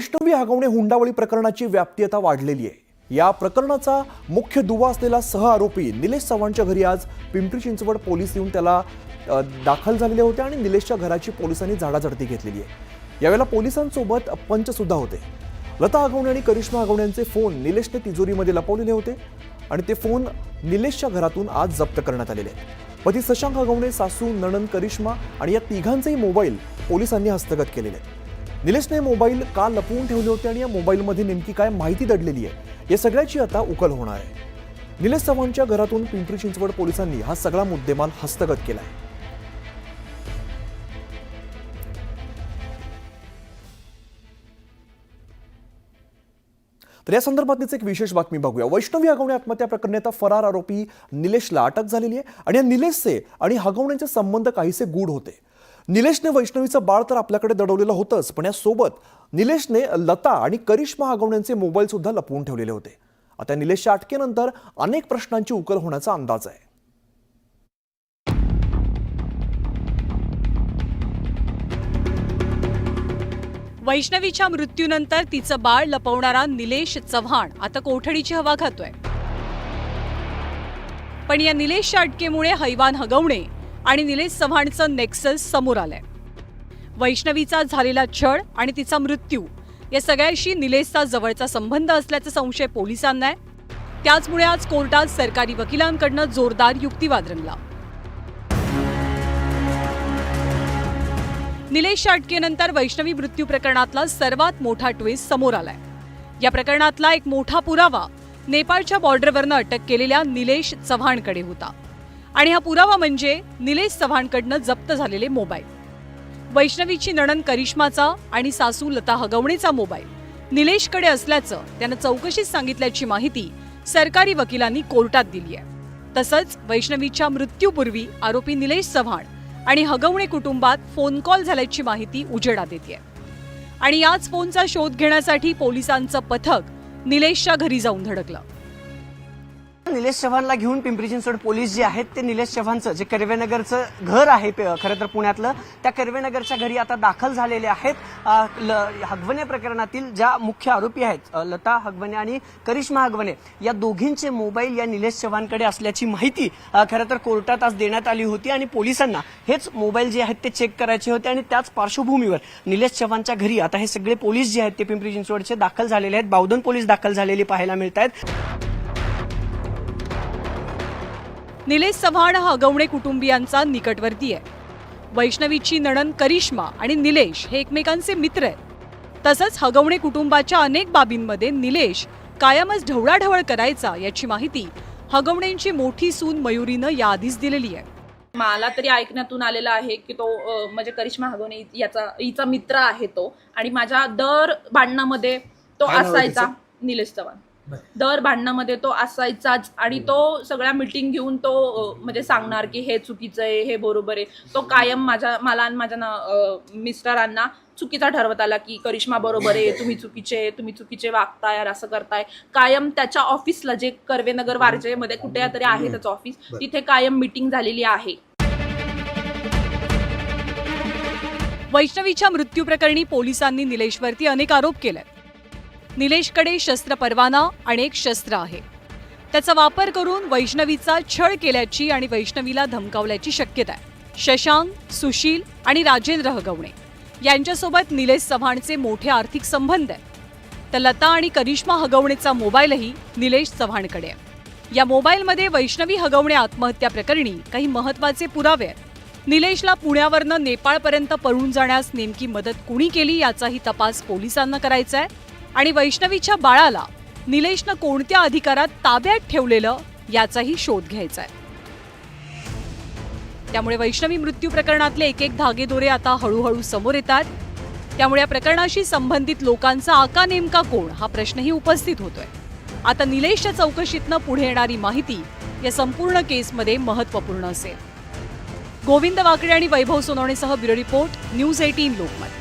वैष्णवी हगवणे हुंडाबळी प्रकरणाची व्याप्ती आता वाढलेली आहे। या प्रकरणाचा मुख्य दुवा असलेला सहआरोपी निलेश चव्हाणच्या घरी आज पिंपरी चिंचवड पोलीस येऊन त्याला दाखल झालेले होते आणि निलेशच्या घराची पोलिसांनी झाडाझडती घेतलेली आहे। यावेळेला पोलिसांसोबत पंच सुद्धा होते। लता हगवणे आणि करिश्मा हगवणे यांचे फोन निलेशने तिजोरीमध्ये लपवलेले होते आणि ते फोन निलेशच्या घरातून आज जप्त करण्यात आलेले आहेत। पती शशांक हगवणे, सासू, नणंद करिश्मा आणि या तिघांचेही मोबाईल पोलिसांनी हस्तगत केलेले आहेत। निलेशने मोबाईल का लपवून ठेवले होते आणि या मोबाईलमध्ये नेमकी काय माहिती दडलेली आहे या सगळ्याची आता उकल होणार आहे। निलेश चव्हाणच्या घरातून पिंपरी चिंचवड पोलिसांनी हा सगळा मुद्देमाल हस्तगत केला आहे। तर या संदर्भातलीच एक विशेष बातमी बघूया। वैष्णवी हगवणे आत्महत्या प्रकरणी आता फरार आरोपी निलेशला अटक झालेली आहे आणि या निलेशचे आणि हगवण्यांचे संबंध काहीसे गूढ होते। निलेशने वैष्णवीचं बाळ तर आपल्याकडे दडवलेलं होतंच, पण यासोबत निलेशने लता आणि करिश्मा हगवण्यांचे मोबाईल सुद्धा लपवून ठेवलेले होते। आता निलेशच्या अटकेनंतर अनेक प्रश्नांची उकल होण्याचा अंदाज आहे। वैष्णवीच्या मृत्यूनंतर तिचं बाळ लपवणारा निलेश चव्हाण आता कोठडीची हवा खातोय। पण या निलेशच्या अटकेमुळे हैवान हगवणे आणि निलेश चव्हाणचं नेक्सस समोर आलंय। वैष्णवीचा झालेला छळ आणि तिचा मृत्यू या सगळ्याशी निलेशचा जवळचा संबंध असल्याचा संशय पोलिसांना आहे। त्याचमुळे आज कोर्टात सरकारी वकिलांकडून जोरदार युक्तिवाद रंगला। निलेशच्या अटकेनंतर वैष्णवी मृत्यू प्रकरणातला सर्वात मोठा ट्विस्ट समोर आलाय। या प्रकरणातला एक मोठा पुरावा नेपाळच्या बॉर्डरवरनं अटक केलेल्या निलेश चव्हाणकडे होता आणि हा पुरावा म्हणजे निलेश चव्हाणकडनं जप्त झालेले मोबाईल। वैष्णवीची नणंद करिश्माचा आणि सासू लता हगवणेचा मोबाईल निलेशकडे असल्याचं त्यानं चौकशीत सांगितल्याची माहिती सरकारी वकिलांनी कोर्टात दिली आहे। तसंच वैष्णवीच्या मृत्यूपूर्वी आरोपी निलेश चव्हाण आणि हगवणे कुटुंबात फोन कॉल झाल्याची माहिती उजेडात येते आणि याच फोनचा शोध घेण्यासाठी पोलिसांचं पथक निलेशच्या घरी जाऊन धडकलं। निलेश चव्हाणला घेऊन पिंपरी चिंचवड पोलीस जे आहेत ते निलेश चव्हाणचं जे कर्वेनगरचं घर आहे खरं तर पुण्यातलं, त्या कर्वेनगरच्या घरी आता दाखल झालेले आहेत। हगवणे प्रकरणातील ज्या मुख्य आरोपी आहेत लता हगवणे आणि करिश्मा हगवणे या दोघींचे मोबाईल या निलेश चव्हाणकडे असल्याची माहिती खरं तर कोर्टात आज देण्यात आली होती आणि पोलिसांना हेच मोबाईल जे आहेत ते चेक करायचे होते आणि त्याच पार्श्वभूमीवर निलेश चव्हाणच्या घरी आता हे सगळे पोलीस जे आहेत ते पिंपरी चिंचवडचे दाखल झालेले आहेत। बावधन पोलीस दाखल झालेली पाहायला मिळत आहेत। निलेश चव्हाण हा हगवणे कुटुंबियांचा निकटवर्ती आहे। वैष्णवीची नणंद करिश्मा आणि निलेश हे एकमेकांचे मित्र आहेत। तसंच हगवणे कुटुंबाच्या अनेक बाबींमध्ये निलेश कायमच ढवळाढवळ करायचा याची माहिती हगवणेंची मोठी सून मयुरीनं याआधीच दिलेली आहे। मला तरी ऐकण्यातून आलेलं आहे की तो म्हणजे करिश्मा हगवणे हिचा मित्र आहे तो, आणि माझ्या दर भांडणामध्ये तो असायचा। निलेश चव्हाण दर भांडणामध्ये तो असायचाच आणि तो सगळ्या मीटिंग घेऊन तो म्हणजे सांगणार की हे चुकीचं आहे, हे बरोबर आहे। तो कायम मला आणि माझ्या मिस्टरांना चुकीचा ठरवत आला की करिश्मा बरोबर आहे, तुम्ही चुकीचे वागताय, असं करताय। कायम त्याच्या ऑफिसला जे कर्वेनगर वारजेमध्ये कुठे तरी आहे त्याचं ऑफिस, तिथे कायम मीटिंग झालेली आहे। वैष्णवीच्या मृत्यू प्रकरणी पोलिसांनी निलेशवरती अनेक आरोप केले। निलेशकडे शस्त्र परवाना आणि एक शस्त्र आहे। त्याचा वापर करून वैष्णवीचा छळ केल्याची आणि वैष्णवीला धमकावल्याची शक्यता आहे। शशांक, सुशील आणि राजेंद्र हगवणे यांच्यासोबत निलेश चव्हाणचे मोठे आर्थिक संबंध आहेत। तर लता आणि करिश्मा हगवणेचा मोबाईलही निलेश चव्हाणकडे आहे। या मोबाईलमध्ये वैष्णवी हगवणे आत्महत्या प्रकरणी काही महत्त्वाचे पुरावे आहेत। निलेशला पुण्यावरनं नेपाळपर्यंत पळून जाण्यास नेमकी मदत कुणी केली याचाही तपास पोलिसांना करायचा आहे आणि वैष्णवीच्या बाळाला निलेशनं कोणत्या अधिकारात ताब्यात ठेवलेलं याचाही शोध घ्यायचा आहे। त्यामुळे वैष्णवी मृत्यू प्रकरणातले एक धागेदोरे आता हळूहळू समोर येतात। त्यामुळे या प्रकरणाशी संबंधित लोकांचा आका नेमका कोण हा प्रश्नही उपस्थित होतोय। आता निलेशच्या चौकशीतनं पुढे येणारी माहिती या संपूर्ण केसमध्ये महत्त्वपूर्ण असेल। गोविंद वाकडे आणि वैभव सोनवणेसह ब्युरो रिपोर्ट, न्यूज 18 लोकमत।